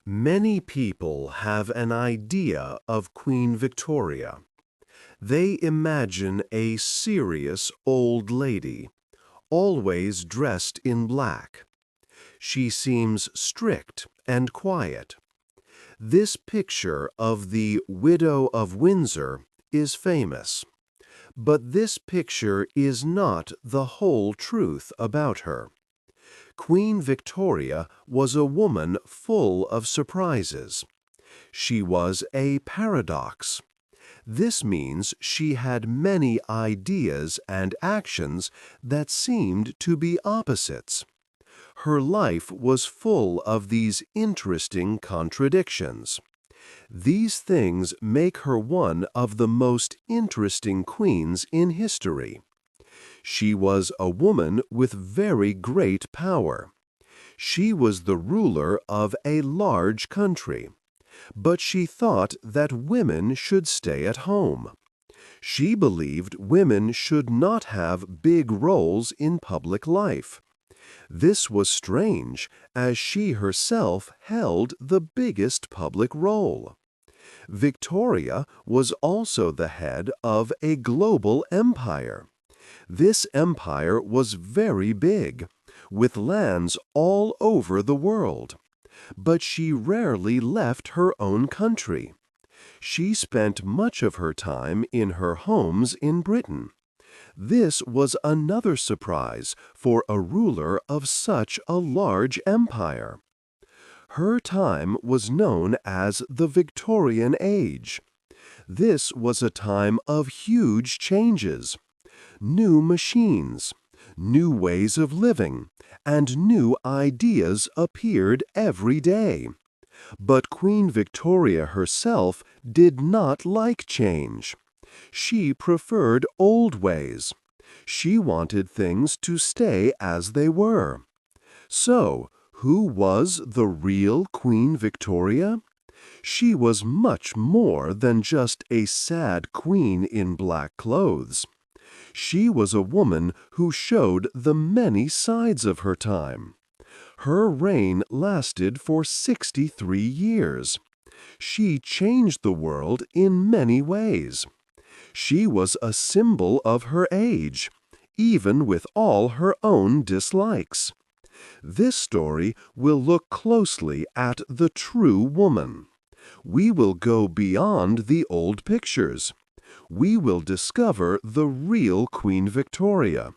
Many people have an idea of Queen Victoria. They imagine a serious old lady, always dressed in black. She seems strict and quiet. This picture of the Widow of Windsor is famous, but this picture is not the whole truth about her. Queen Victoria was a woman full of surprises. She was a paradox. This means she had many ideas and actions that seemed to be opposites. Her life was full of these interesting contradictions. These things make her one of the most interesting queens in history. She was a woman with very great power. She was the ruler of a large country, but she thought that women should stay at home. She believed women should not have big roles in public life. This was strange, as she herself held the biggest public role. Victoria was also the head of a global empire. This empire was very big, with lands all over the world. But she rarely left her own country. She spent much of her time in her homes in Britain. This was another surprise for a ruler of such a large empire. Her time was known as the Victorian Age. This was a time of huge changes. New machines, new ways of living, and new ideas appeared every day. But Queen Victoria herself did not like change. She preferred old ways. She wanted things to stay as they were. So, who was the real Queen Victoria? She was much more than just a sad queen in black clothes. She was a woman who showed the many sides of her time. Her reign lasted for 63 years. She changed the world in many ways. She was a symbol of her age, even with all her own dislikes. This story will look closely at the true woman. We will go beyond the old pictures. We will discover the real Queen Victoria.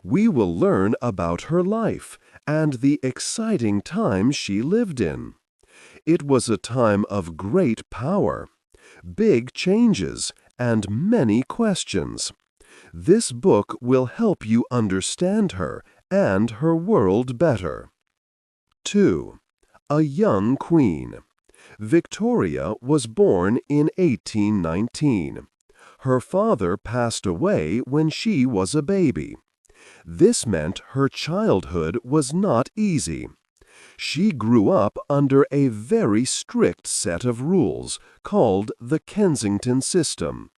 We will learn about her life and the exciting time she lived in. It was a time of great power, big changes, and many questions. This book will help you understand her and her world better. 2. A young queen. Victoria was born in 1819. Her father passed away when she was a baby. This meant her childhood was not easy. She grew up under a very strict set of rules called the Kensington system.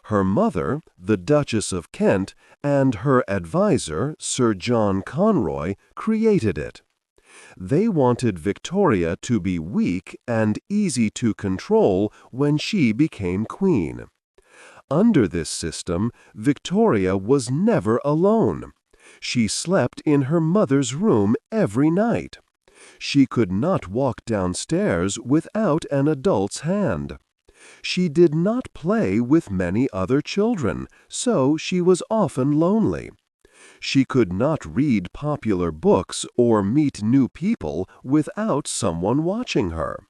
Her mother, the Duchess of Kent, and her advisor, Sir John Conroy, created it. They wanted Victoria to be weak and easy to control when she became queen. Under this system, Victoria was never alone. She slept in her mother's room every night. She could not walk downstairs without an adult's hand. She did not play with many other children, so she was often lonely. She could not read popular books or meet new people without someone watching her.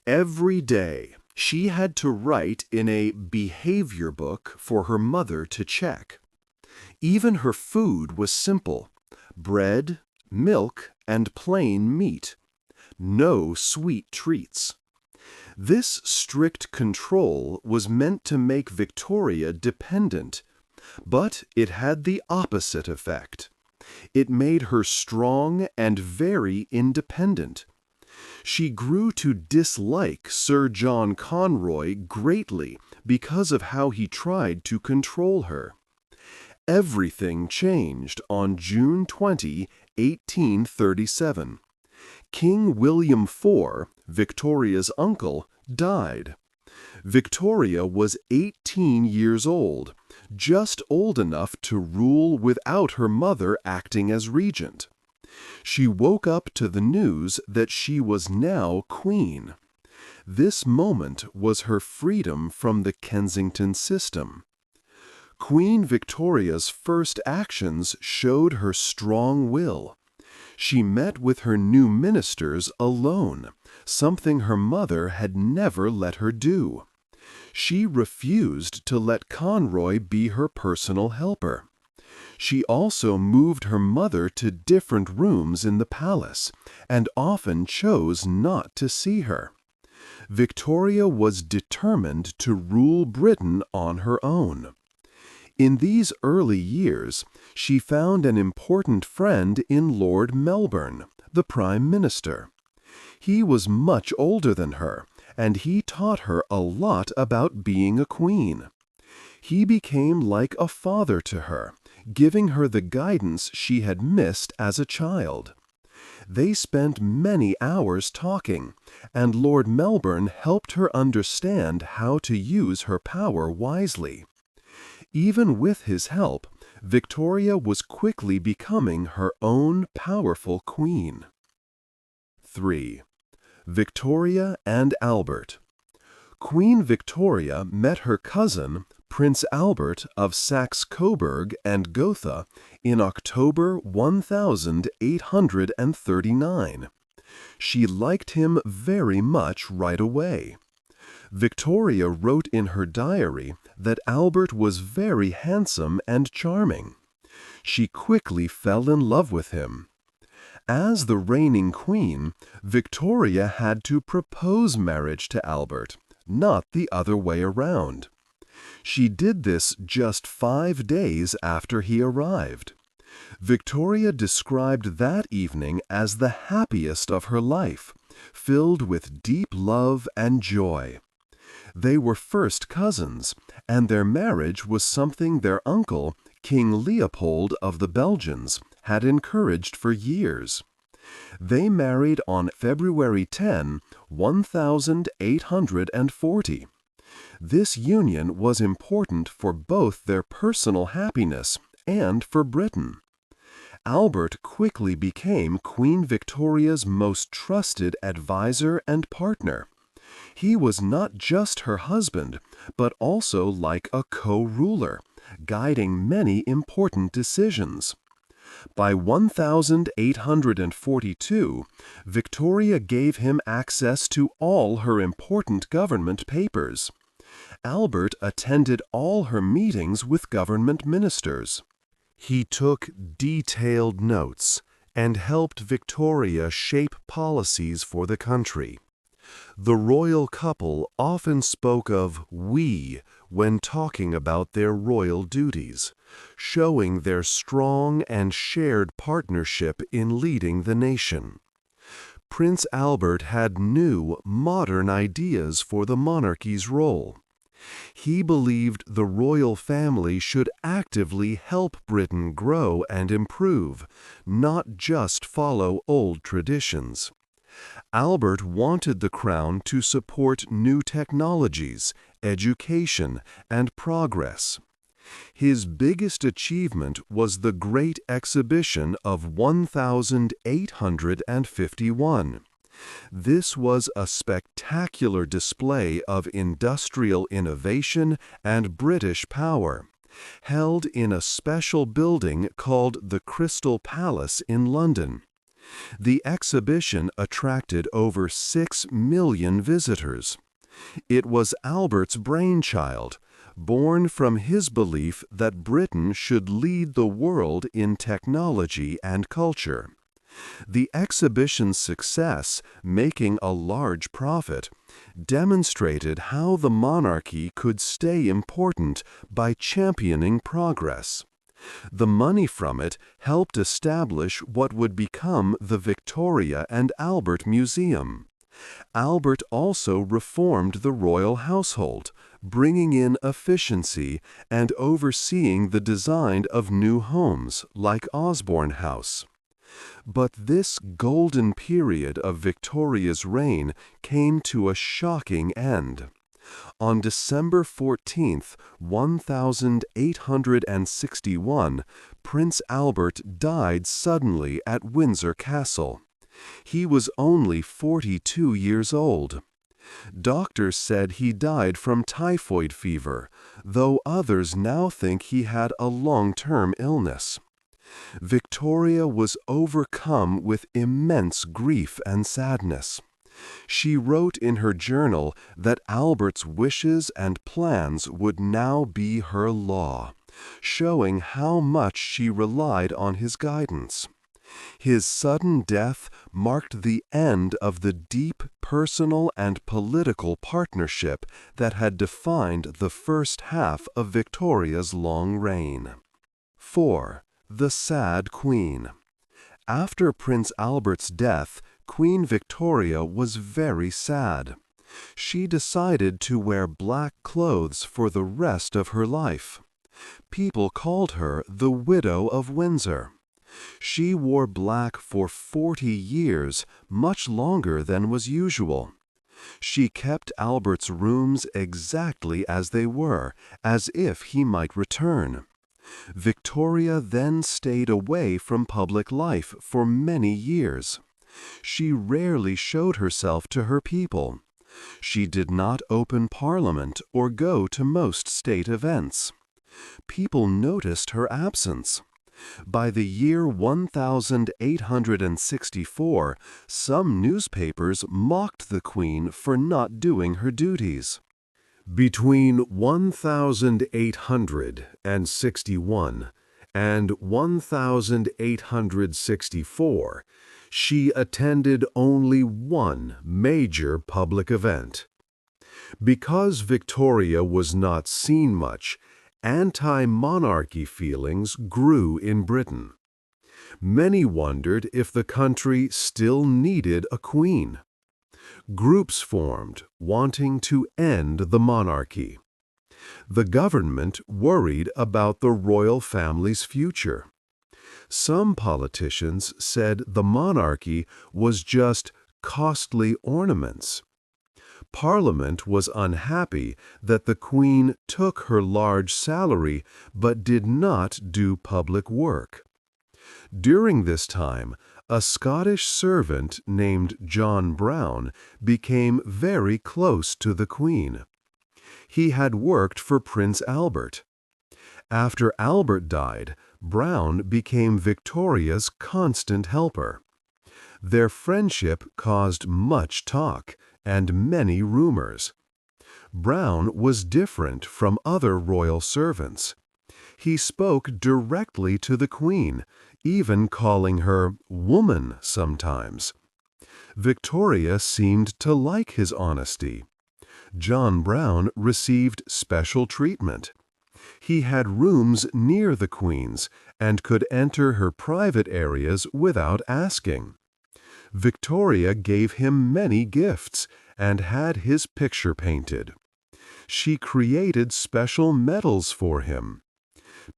Every day, she had to write in a behavior book for her mother to check. Even her food was simple: bread, milk, and plain meat. No sweet treats. This strict control was meant to make Victoria dependent, but it had the opposite effect. It made her strong and very independent. She grew to dislike Sir John Conroy greatly because of how he tried to control her. Everything changed on June 20, 1837. King William IV, Victoria's uncle, died. Victoria was 18 years old, just old enough to rule without her mother acting as regent. She woke up to the news that she was now queen. This moment was her freedom from the Kensington system. Queen Victoria's first actions showed her strong will. She met with her new ministers alone, something her mother had never let her do. She refused to let Conroy be her personal helper. She also moved her mother to different rooms in the palace, and often chose not to see her. Victoria was determined to rule Britain on her own. In these early years, she found an important friend in Lord Melbourne, the Prime Minister. He was much older than her, and he taught her a lot about being a queen. He became like a father to her, giving her the guidance she had missed as a child. They spent many hours talking, and Lord Melbourne helped her understand how to use her power wisely. Even with his help, Victoria was quickly becoming her own powerful queen. 3. Victoria and Albert. Queen Victoria met her cousin, Prince Albert of Saxe-Coburg and Gotha, in October 1839. She liked him very much right away. Victoria wrote in her diary that Albert was very handsome and charming. She quickly fell in love with him. As the reigning queen, Victoria had to propose marriage to Albert, not the other way around. She did this just 5 days after he arrived. Victoria described that evening as the happiest of her life, filled with deep love and joy. They were first cousins, and their marriage was something their uncle, King Leopold of the Belgians, had encouraged for years. They married on February 10, 1840. This union was important for both their personal happiness and for Britain. Albert quickly became Queen Victoria's most trusted advisor and partner. He was not just her husband, but also like a co-ruler, guiding many important decisions. By 1842, Victoria gave him access to all her important government papers. Albert attended all her meetings with government ministers. He took detailed notes and helped Victoria shape policies for the country. The royal couple often spoke of "we" when talking about their royal duties, showing their strong and shared partnership in leading the nation. Prince Albert had new, modern ideas for the monarchy's role. He believed the royal family should actively help Britain grow and improve, not just follow old traditions. Albert wanted the crown to support new technologies, education, and progress. His biggest achievement was the Great Exhibition of 1851. This was a spectacular display of industrial innovation and British power, held in a special building called the Crystal Palace in London. The exhibition attracted over 6 million visitors. It was Albert's brainchild, born from his belief that Britain should lead the world in technology and culture. The exhibition's success, making a large profit, demonstrated how the monarchy could stay important by championing progress. The money from it helped establish what would become the Victoria and Albert Museum. Albert also reformed the royal household, bringing in efficiency and overseeing the design of new homes like Osborne House. But this golden period of Victoria's reign came to a shocking end. On December 14th, 1861, Prince Albert died suddenly at Windsor Castle. He was only 42 years old. Doctors said he died from typhoid fever, though others now think he had a long-term illness. Victoria was overcome with immense grief and sadness. She wrote in her journal that Albert's wishes and plans would now be her law, showing how much she relied on his guidance. His sudden death marked the end of the deep personal and political partnership that had defined the first half of Victoria's long reign. 4. The Sad Queen. After Prince Albert's death, Queen Victoria was very sad. She decided to wear black clothes for the rest of her life. People called her the Widow of Windsor. She wore black for 40 years, much longer than was usual. She kept Albert's rooms exactly as they were, as if he might return. Victoria then stayed away from public life for many years. She rarely showed herself to her people. She did not open Parliament or go to most state events. People noticed her absence. By the year 1864, some newspapers mocked the Queen for not doing her duties. Between 1861 and 1864, she attended only one major public event. Because Victoria was not seen much, anti-monarchy feelings grew in Britain. Many wondered if the country still needed a queen. Groups formed, wanting to end the monarchy. The government worried about the royal family's future. Some politicians said the monarchy was just costly ornaments. Parliament was unhappy that the Queen took her large salary but did not do public work. During this time, a Scottish servant named John Brown became very close to the Queen. He had worked for Prince Albert. After Albert died, Brown became Victoria's constant helper. Their friendship caused much talk and many rumors. Brown was different from other royal servants. He spoke directly to the Queen, even calling her woman sometimes. Victoria seemed to like his honesty. John Brown received special treatment. He had rooms near the Queen's and could enter her private areas without asking. Victoria gave him many gifts and had his picture painted. She created special medals for him.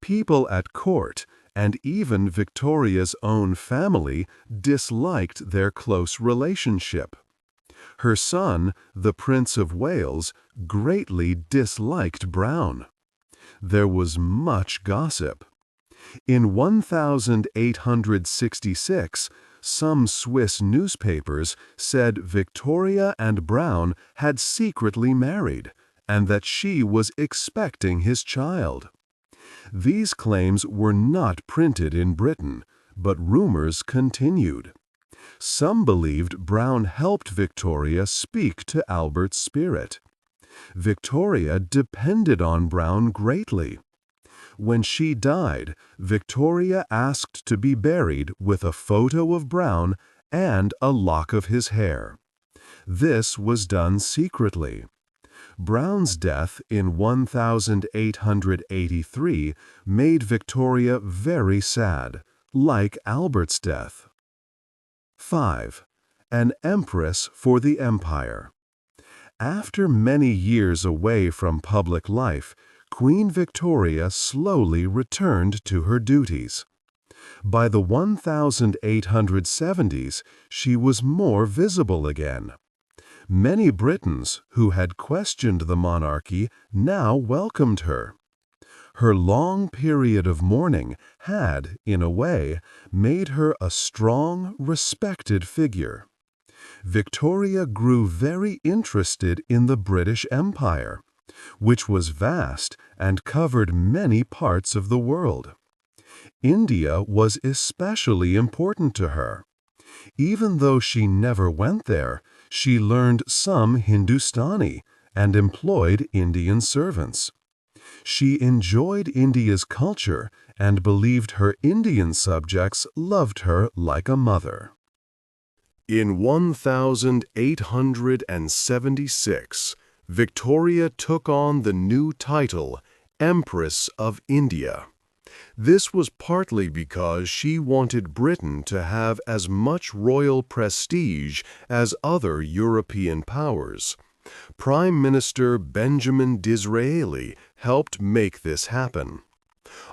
People at court, and even Victoria's own family, disliked their close relationship. Her son, the Prince of Wales, greatly disliked Brown. There was much gossip. In 1866, some Swiss newspapers said Victoria and Brown had secretly married, and that she was expecting his child. These claims were not printed in Britain, but rumors continued. Some believed Brown helped Victoria speak to Albert's spirit. Victoria depended on Brown greatly. When she died, Victoria asked to be buried with a photo of Brown and a lock of his hair. This was done secretly. Brown's death in 1883 made Victoria very sad, like Albert's death. 5. An Empress for the Empire. After many years away from public life, Queen Victoria slowly returned to her duties. By the 1870s, she was more visible again. Many Britons who had questioned the monarchy now welcomed her. Her long period of mourning had, in a way, made her a strong, respected figure. Victoria grew very interested in the British Empire, which was vast and covered many parts of the world. India was especially important to her. Even though she never went there, she learned some Hindustani and employed Indian servants. She enjoyed India's culture and believed her Indian subjects loved her like a mother. In 1876, Victoria took on the new title, Empress of India. This was partly because she wanted Britain to have as much royal prestige as other European powers. Prime Minister Benjamin Disraeli helped make this happen.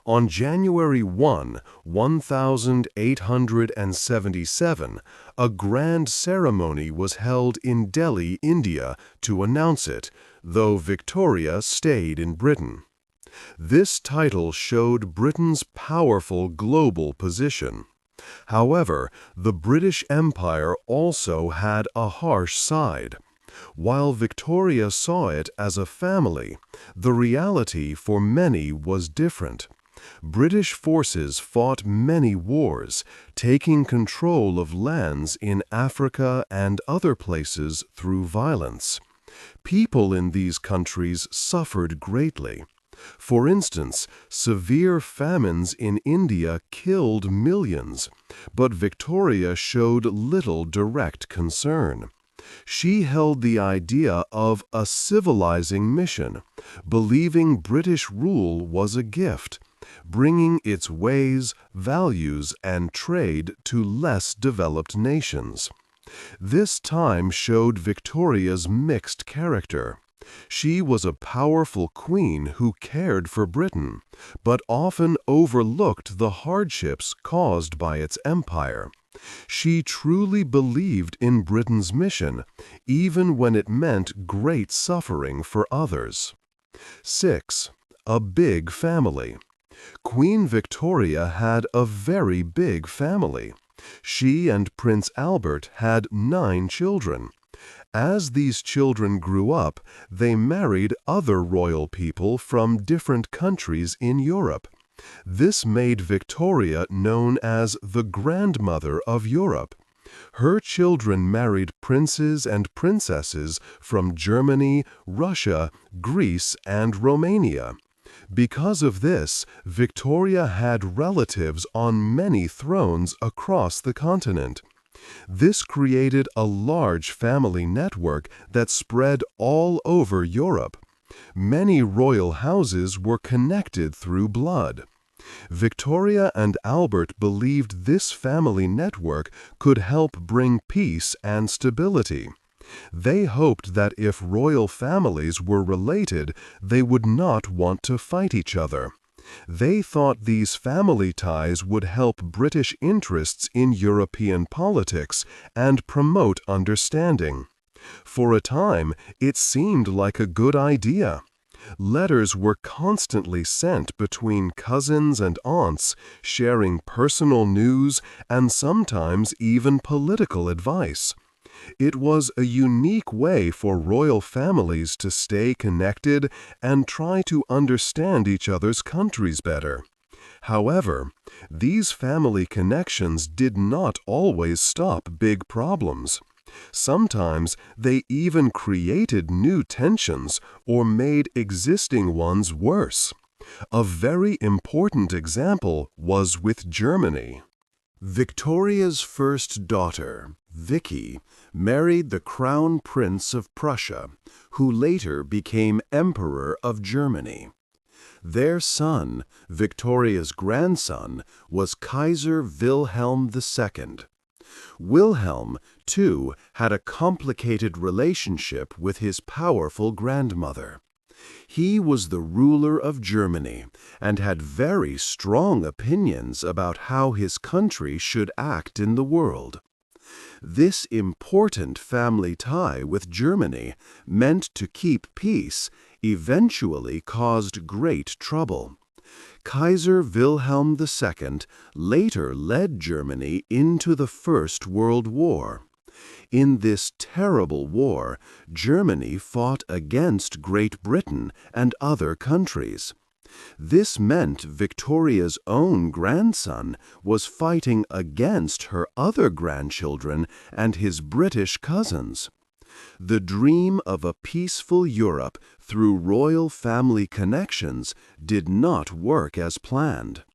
On January 1, 1877, a grand ceremony was held in Delhi, India, to announce it, though Victoria stayed in Britain. This title showed Britain's powerful global position. However, the British Empire also had a harsh side. While Victoria saw it as a family, the reality for many was different. British forces fought many wars, taking control of lands in Africa and other places through violence. People in these countries suffered greatly. For instance, severe famines in India killed millions, but Victoria showed little direct concern. She held the idea of a civilizing mission, believing British rule was a gift, bringing its ways, values, and trade to less developed nations. This time showed Victoria's mixed character. She was a powerful queen who cared for Britain, but often overlooked the hardships caused by its empire. She truly believed in Britain's mission, even when it meant great suffering for others. 6. A big family. Queen Victoria had a very big family. She and Prince Albert had 9 children. As these children grew up, they married other royal people from different countries in Europe. This made Victoria known as the grandmother of Europe. Her children married princes and princesses from Germany, Russia, Greece, and Romania. Because of this, Victoria had relatives on many thrones across the continent. This created a large family network that spread all over Europe. Many royal houses were connected through blood. Victoria and Albert believed this family network could help bring peace and stability. They hoped that if royal families were related, they would not want to fight each other. They thought these family ties would help British interests in European politics and promote understanding. For a time, it seemed like a good idea. Letters were constantly sent between cousins and aunts, sharing personal news and sometimes even political advice. It was a unique way for royal families to stay connected and try to understand each other's countries better. However, these family connections did not always stop big problems. Sometimes they even created new tensions or made existing ones worse. A very important example was with Germany. Victoria's first daughter, Vicky, married the Crown Prince of Prussia, who later became Emperor of Germany. Their son, Victoria's grandson, was Kaiser Wilhelm II. Wilhelm, too, had a complicated relationship with his powerful grandmother. He was the ruler of Germany and had very strong opinions about how his country should act in the world. This important family tie with Germany, meant to keep peace, eventually caused great trouble. Kaiser Wilhelm II later led Germany into the First World War. In this terrible war, Germany fought against Great Britain and other countries. This meant Victoria's own grandson was fighting against her other grandchildren and his British cousins. The dream of a peaceful Europe through royal family connections did not work as planned.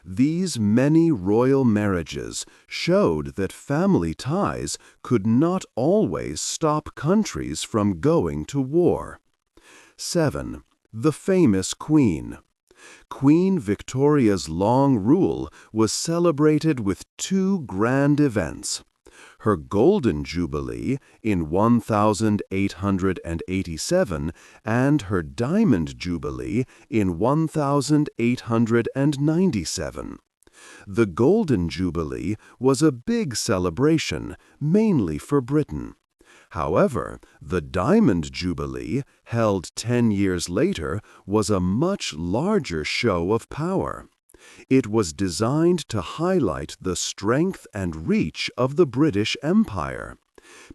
These many royal marriages showed that family ties could not always stop countries from going to war. 7. The famous Queen. Queen Victoria's long rule was celebrated with two grand events: her Golden Jubilee in 1887 and her Diamond Jubilee in 1897. The Golden Jubilee was a big celebration, mainly for Britain. However, the Diamond Jubilee, held 10 years later, was a much larger show of power. It was designed to highlight the strength and reach of the British Empire.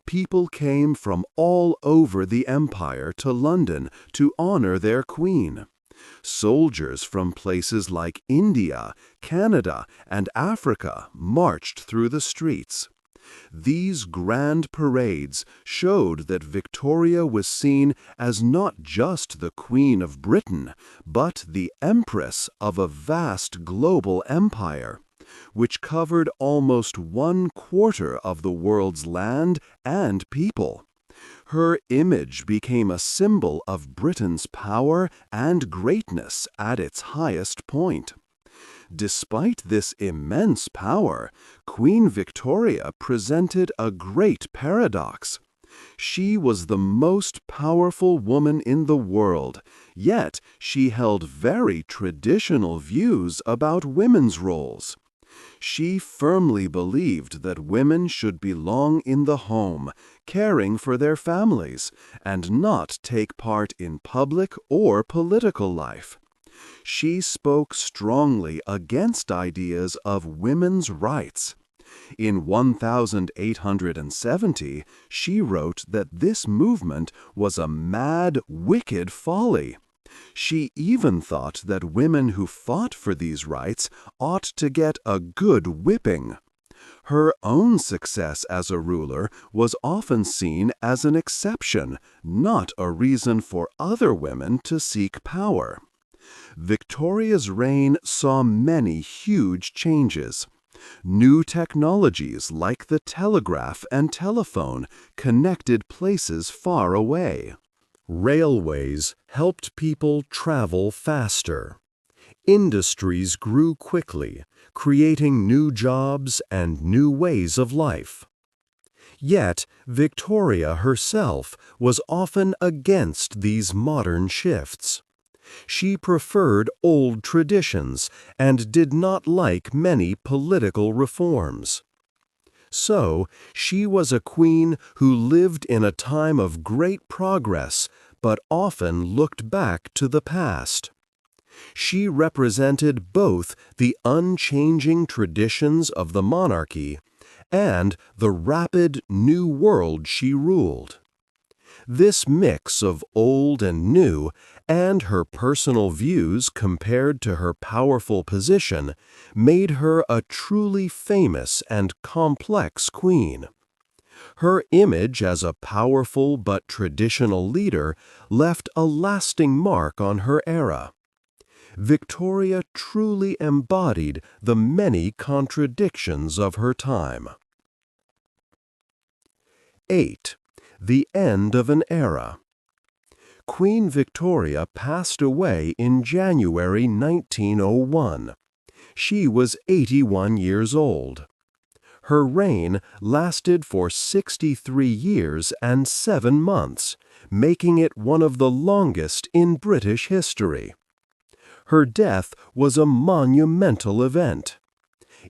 People came from all over the empire to London to honor their queen. Soldiers from places like India, Canada, and Africa marched through the streets. These grand parades showed that Victoria was seen as not just the Queen of Britain, but the Empress of a vast global empire, which covered almost 1/4 of the world's land and people. Her image became a symbol of Britain's power and greatness at its highest point. Despite this immense power, Queen Victoria presented a great paradox. She was the most powerful woman in the world, yet she held very traditional views about women's roles. She firmly believed that women should belong in the home, caring for their families, and not take part in public or political life. She spoke strongly against ideas of women's rights. In 1870, she wrote that this movement was a mad, wicked folly. She even thought that women who fought for these rights ought to get a good whipping. Her own success as a ruler was often seen as an exception, not a reason for other women to seek power. Victoria's reign saw many huge changes. New technologies like the telegraph and telephone connected places far away. Railways helped people travel faster. Industries grew quickly, creating new jobs and new ways of life. Yet, Victoria herself was often against these modern shifts. She preferred old traditions and did not like many political reforms. So, she was a queen who lived in a time of great progress, but often looked back to the past. She represented both the unchanging traditions of the monarchy and the rapid new world she ruled. This mix of old and new, and her personal views compared to her powerful position, made her a truly famous and complex queen. Her image as a powerful but traditional leader left a lasting mark on her era. Victoria truly embodied the many contradictions of her time. 8. The end of an era. Queen Victoria passed away in January 1901. She was 81 years old. Her reign lasted for 63 years and 7 months, making it one of the longest in British history. Her death was a monumental event.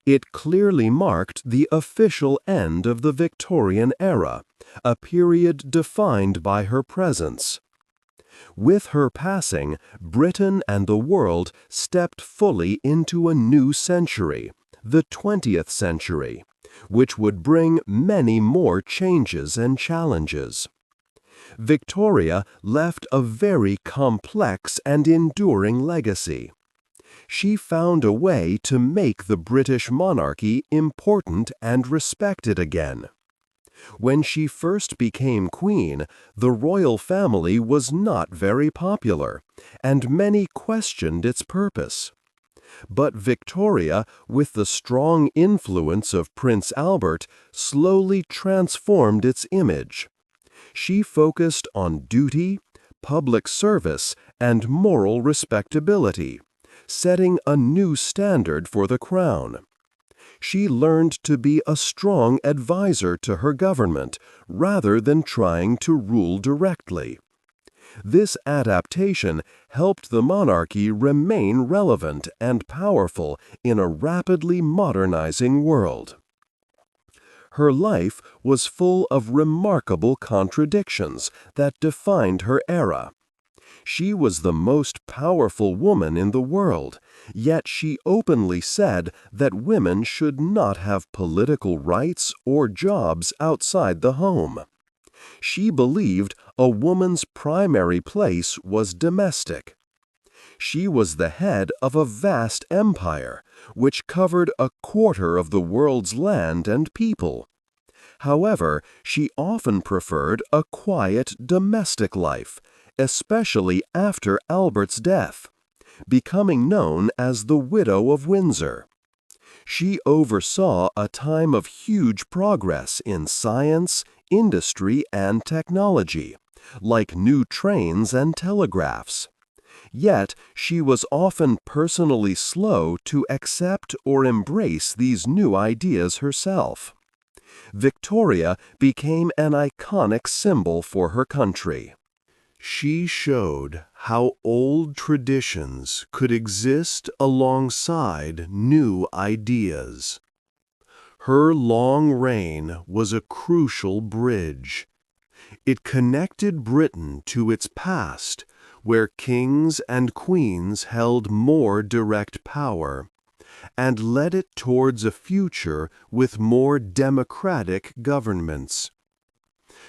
It clearly marked the official end of the Victorian era, a period defined by her presence. With her passing, Britain and the world stepped fully into a new century, the 20th century, which would bring many more changes and challenges. Victoria left a very complex and enduring legacy. She found a way to make the British monarchy important and respected again. When she first became queen, the royal family was not very popular, and many questioned its purpose. But Victoria, with the strong influence of Prince Albert, slowly transformed its image. She focused on duty, public service, and moral respectability, setting a new standard for the crown. She learned to be a strong advisor to her government rather than trying to rule directly. This adaptation helped the monarchy remain relevant and powerful in a rapidly modernizing world. Her life was full of remarkable contradictions that defined her era. She was the most powerful woman in the world, yet she openly said that women should not have political rights or jobs outside the home. She believed a woman's primary place was domestic. She was the head of a vast empire, which covered a quarter of the world's land and people. However, she often preferred a quiet domestic life, especially after Albert's death, becoming known as the Widow of Windsor. She oversaw a time of huge progress in science, industry, and technology, like new trains and telegraphs. Yet, she was often personally slow to accept or embrace these new ideas herself. Victoria became an iconic symbol for her country. She showed how old traditions could exist alongside new ideas. Her long reign was a crucial bridge. It connected Britain to its past, where kings and queens held more direct power, and led it towards a future with more democratic governments.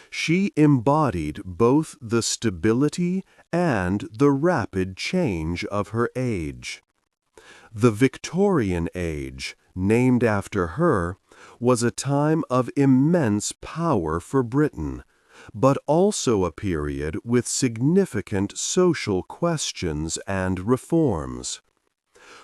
She embodied both the stability and the rapid change of her age. The Victorian age, named after her, was a time of immense power for Britain, but also a period with significant social questions and reforms.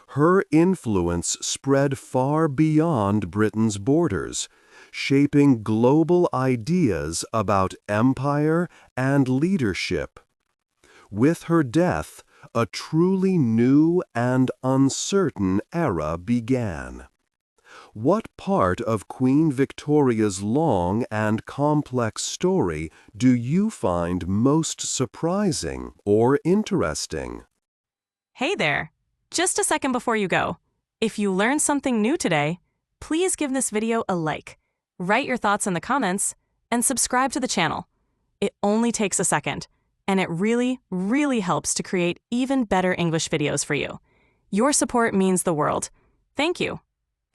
Her influence spread far beyond Britain's borders, shaping global ideas about empire and leadership. With her death, a truly new and uncertain era began. What part of Queen Victoria's long and complex story do you find most surprising or interesting? Hey there! Just a second before you go. If you learned something new today, please give this video a like, write your thoughts in the comments, and subscribe to the channel. It only takes a second, and it really, really helps to create even better English videos for you. Your support means the world. Thank you.